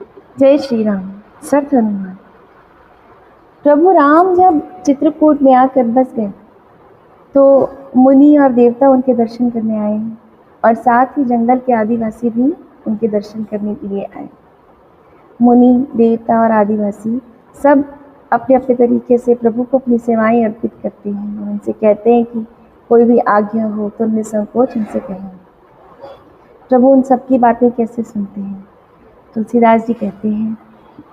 जय श्री राम। सत हनुमान। प्रभु राम जब चित्रकूट में आकर बस गए तो मुनि और देवता उनके दर्शन करने आए और साथ ही जंगल के आदिवासी भी उनके दर्शन करने के लिए आए। मुनि, देवता और आदिवासी सब अपने अपने तरीके से प्रभु को अपनी सेवाएं अर्पित करते हैं और उनसे कहते हैं कि कोई भी आज्ञा हो तो निसंकोच उनसे कहें। प्रभु उन सबकी बातें कैसे सुनते हैं? तुलसीदास जी कहते हैं,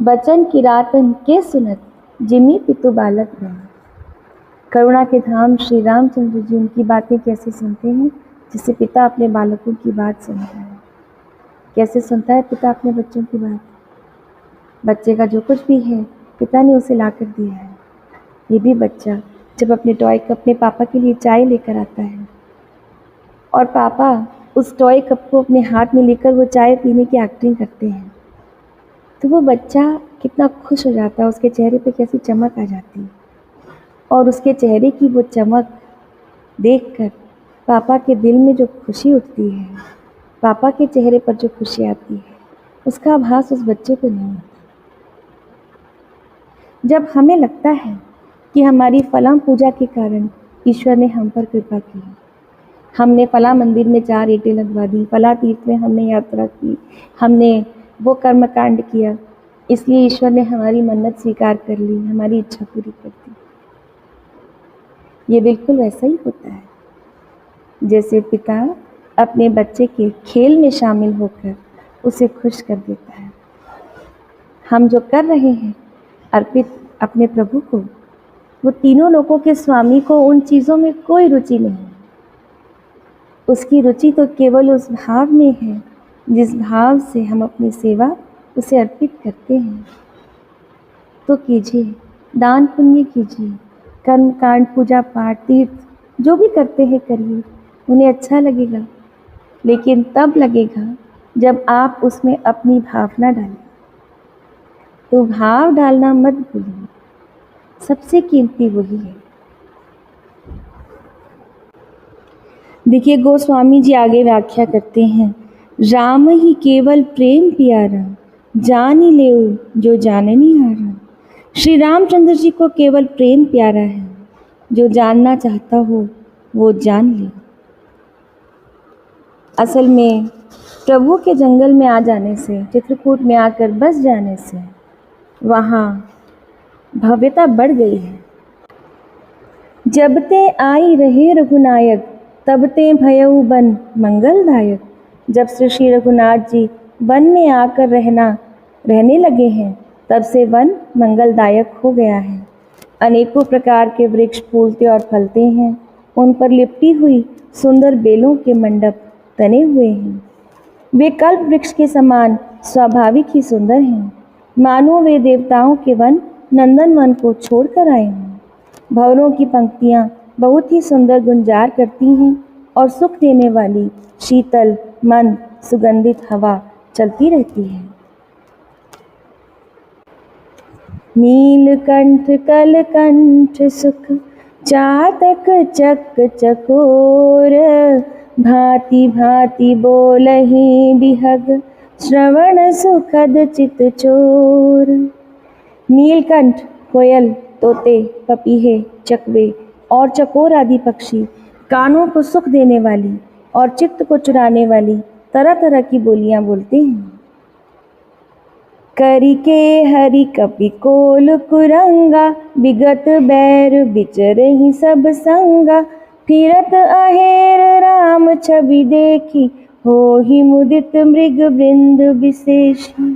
बचन किरातन के सुनत जिमि पितु बालक बन। करुणा के धाम श्री रामचंद्र जी उनकी बातें कैसे सुनते हैं? जिससे पिता अपने बालकों की बात सुनता है। कैसे सुनता है पिता अपने बच्चों की बात? बच्चे का जो कुछ भी है पिता ने उसे ला कर दिया है। ये भी बच्चा जब अपने टॉय कप में पापा के लिए चाय लेकर आता है और पापा उस टॉय कप को अपने हाथ में लेकर वो चाय पीने की एक्टिंग करते हैं तो वो बच्चा कितना खुश हो जाता है, उसके चेहरे पे कैसी चमक आ जाती है और उसके चेहरे की वो चमक देखकर पापा के दिल में जो खुशी उठती है, पापा के चेहरे पर जो खुशी आती है, उसका आभास उस बच्चे को नहीं होता। जब हमें लगता है कि हमारी फला पूजा के कारण ईश्वर ने हम पर कृपा की, हमने फला मंदिर में 4 ईंटें लगवा दी, फला तीर्थ में हमने यात्रा की, हमने वो कर्मकांड किया, इसलिए ईश्वर ने हमारी मन्नत स्वीकार कर ली, हमारी इच्छा पूरी कर दी। ये बिल्कुल वैसा ही होता है जैसे पिता अपने बच्चे के खेल में शामिल होकर उसे खुश कर देता है। हम जो कर रहे हैं अर्पित अपने प्रभु को, वो तीनों लोकों के स्वामी को उन चीज़ों में कोई रुचि नहीं। उसकी रुचि तो केवल उस भाव में है जिस भाव से हम अपनी सेवा उसे अर्पित करते हैं। तो कीजिए, दान पुण्य कीजिए, कर्म कांड, पूजा पाठ, तीर्थ जो भी करते हैं करिए, उन्हें अच्छा लगेगा, लेकिन तब लगेगा जब आप उसमें अपनी भावना डालें। तो भाव डालना मत भूलिए, सबसे कीमती वही है। देखिए, गोस्वामी जी आगे व्याख्या करते हैं, राम ही केवल प्रेम प्यारा, जान ही ले जो जाननी हारा। श्री रामचंद्र जी को केवल प्रेम प्यारा है, जो जानना चाहता हो वो जान ले। असल में प्रभु के जंगल में आ जाने से, चित्रकूट में आकर बस जाने से वहाँ भव्यता बढ़ गई है। जब ते आई रहे रघुनायक, तब ते भयउ बन मंगलदायक। जब से श्री रघुनाथ जी वन में आकर रहने लगे हैं, तब से वन मंगलदायक हो गया है। अनेकों प्रकार के वृक्ष फूलते और फलते हैं, उन पर लिपटी हुई सुंदर बेलों के मंडप तने हुए हैं। वे कल्प वृक्ष के समान स्वाभाविक ही सुंदर हैं, मानो वे देवताओं के वन नंदन वन को छोड़कर आए हों। भवरों की पंक्तियाँ बहुत ही सुंदर गुंजार करती हैं और सुख देने वाली शीतल मंद सुगंधित हवा चलती रहती है। नीलकंठ कलकंठ सुख चातक चक चकोर, भांति भांति बोलहि बिहग श्रवण सुखद चित चोर। नीलकंठ कोयल, तोते, पपीहे, चकवे और चकोर आदि पक्षी कानों को सुख देने वाली और चित्त को चुराने वाली तरह तरह की बोलियां बोलते हैं। करिके हरि कपि कोल कुरंगा, विगत बैर बिचरहि सब संगा। फिरत अहेर राम छवि देखी, होहि मुदित मृग वृंद विशेषी।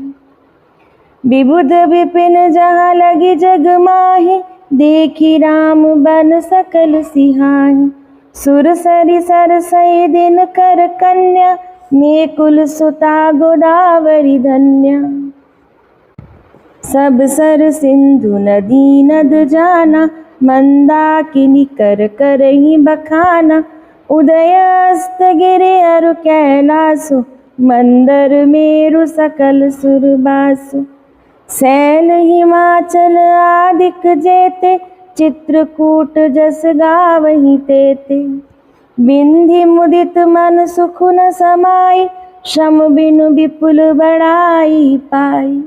विबुध विपिन जहाँ लगी जग माही, देखी राम बन सकल सिहाही। सुर सरि सरसई दिन कर कन्या, में कुल सुता गोदावरी धन्या। सब सर सिंधु नदी नद जाना, मंदाकिनी कर करहि बखाना। उदय अस्त गिरि अरु कैलासु, मंदर मेरु सकल सुरबासु। सैल हिमाचल आदिक जेते, चित्रकूट जस गावहि तेते। बिंधि मुदित मन सुख न समाई, श्रम बिनु विपुल बड़ाई पाई।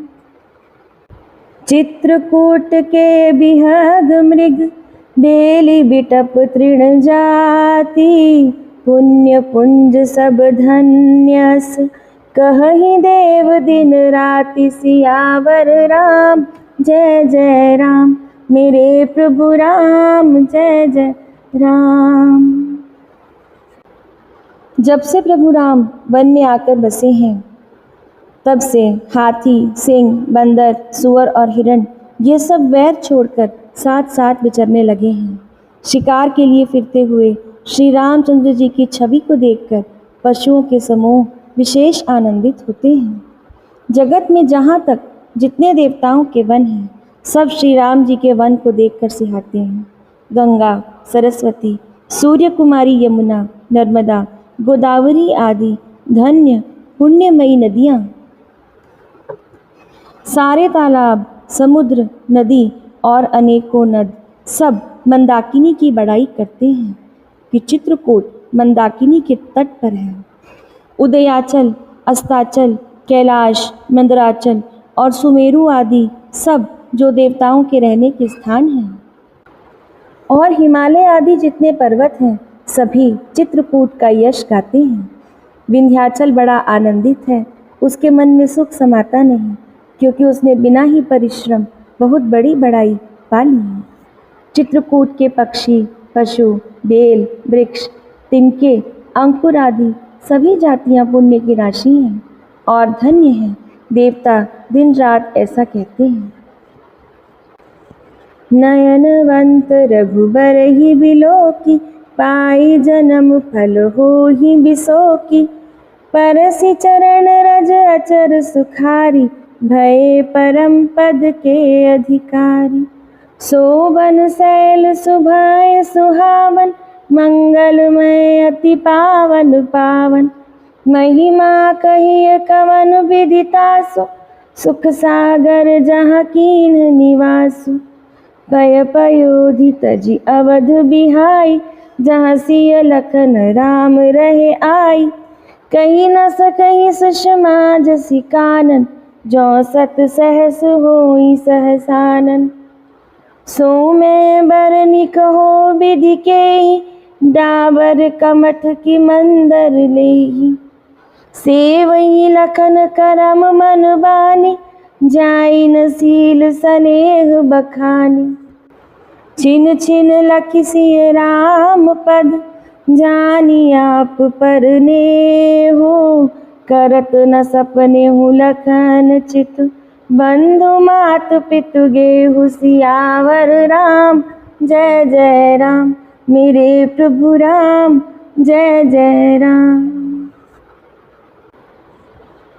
चित्रकूट के बिहग मृग बेली बिटप तृण जाति। पुण्य पुंज सब धन्यस कहहि देव दिन राति। सियावर राम जय जय राम, मेरे प्रभु राम जय जय राम। जब से प्रभु राम वन में आकर बसे हैं, तब से हाथी, सिंह, बंदर, सुअर और हिरण ये सब वैर छोड़कर साथ साथ विचरने लगे हैं। शिकार के लिए फिरते हुए श्री रामचंद्र जी की छवि को देखकर पशुओं के समूह विशेष आनंदित होते हैं। जगत में जहाँ तक जितने देवताओं के वन हैं, सब श्री राम जी के वन को देखकर सिहाते हैं। गंगा, सरस्वती, सूर्य कुमारी, यमुना, नर्मदा, गोदावरी आदि धन्य पुण्यमयी नदियाँ, सारे तालाब, समुद्र, नदी और अनेकों नद सब मंदाकिनी की बड़ाई करते हैं कि चित्रकूट मंदाकिनी के तट पर है। उदयाचल, अस्ताचल, कैलाश, मंदराचल और सुमेरु आदि सब जो देवताओं के रहने के स्थान हैं, और हिमालय आदि जितने पर्वत हैं, सभी चित्रकूट का यश गाते हैं। विंध्याचल बड़ा आनंदित है, उसके मन में सुख समाता नहीं, क्योंकि उसने बिना ही परिश्रम बहुत बड़ी बड़ाई पा ली है। चित्रकूट के पक्षी, पशु, बेल, वृक्ष, तिनके, अंकुर आदि सभी जातियां पुण्य की राशि हैं और धन्य हैं। देवता दिन रात ऐसा कहते हैं। नयनवंत रघुबर ही बिलोकी, पाई जन्म फल हो ही बिसोकी। परसि चरण रज अचर सुखारी, भये परम पद के अधिकारी। सोबन शैल सुभाय सुहावन, मंगलमय अति पावन पावन। महिमा कहिय कवन विदितासु, सुख सागर जहाँ कीन निवासु। पय पयोधि तजि अवध बिहाई, जहाँ सिय लखन राम रहे आई। कही न सकहि सुषमा जसि कानन, जो सत सहस होई सहसानन। सो मैं बरनि कहो विधि केहि, डाबर कमठ की मंदर लेहि। सेवई लखन करम मन बानी, जाई न सील सनेह बखानी। छिन छिन लखि सिय राम पद, जानी आप पर नेहो। करत न सपने हूँ लखन चित, बंधु मात पितु गेहु। सियावर राम जय जय राम, मेरे प्रभु राम जय जय राम।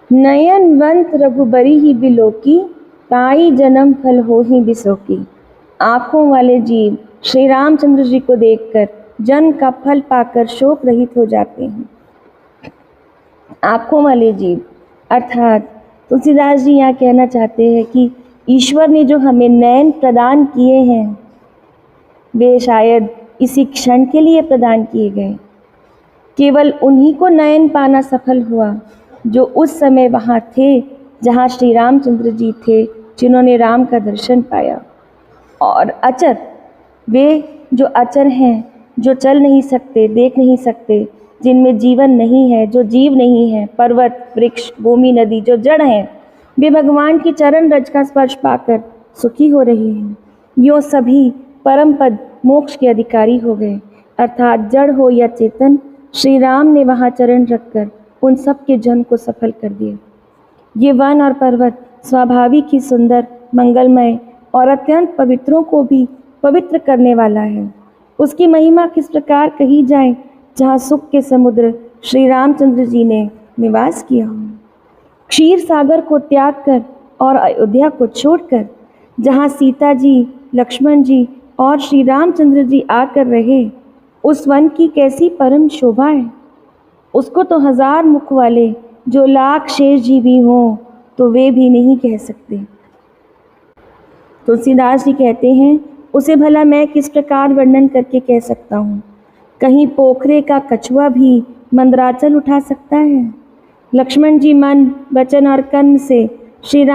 नयनवंत रघुबरी ही बिलोकी, पाई जन्म फल हो ही बिसोकी। आँखों वाले जीव श्री रामचंद्र जी को देखकर जन्म का फल पाकर शोक रहित हो जाते हैं। आँखों वाले जीव अर्थात तुलसीदास जी यहाँ कहना चाहते हैं कि ईश्वर ने जो हमें नयन प्रदान किए हैं, वे शायद इसी क्षण के लिए प्रदान किए गए। केवल उन्हीं को नयन पाना सफल हुआ जो उस समय वहाँ थे जहाँ श्री रामचंद्र जी थे, जिन्होंने राम का दर्शन पाया। और अचर, वे जो अचर हैं, जो चल नहीं सकते, देख नहीं सकते, जिनमें जीवन नहीं है, जो जीव नहीं है, पर्वत, वृक्ष, भूमि, नदी जो जड़ हैं, वे भगवान की चरण रज का स्पर्श पाकर सुखी हो रहे हैं। यो सभी परम पद मोक्ष के अधिकारी हो गए। अर्थात जड़ हो या चेतन, श्री राम ने वहाँ चरण रखकर उन सब के जन्म को सफल कर दिया। ये वन और पर्वत स्वाभाविक ही सुंदर, मंगलमय और अत्यंत पवित्रों को भी पवित्र करने वाला है। उसकी महिमा किस प्रकार कही जाए, जहाँ सुख के समुद्र श्री रामचंद्र जी ने निवास किया हो। क्षीर सागर को त्याग कर और अयोध्या को छोड़कर जहाँ सीता जी, लक्ष्मण जी और श्री रामचंद्र जी आकर रहे, उस वन की कैसी परम शोभा है। उसको तो हजार मुख वाले जो लाख शेष जीवी हों तो वे भी नहीं कह सकते। तुलसीदास जी कहते हैं, उसे भला मैं किस प्रकार वर्णन करके कह सकता हूँ। कहीं पोखरे का कछुआ भी मंदराचल उठा सकता है, लक्ष्मण जी मन, वचन और कर्म से श्री राम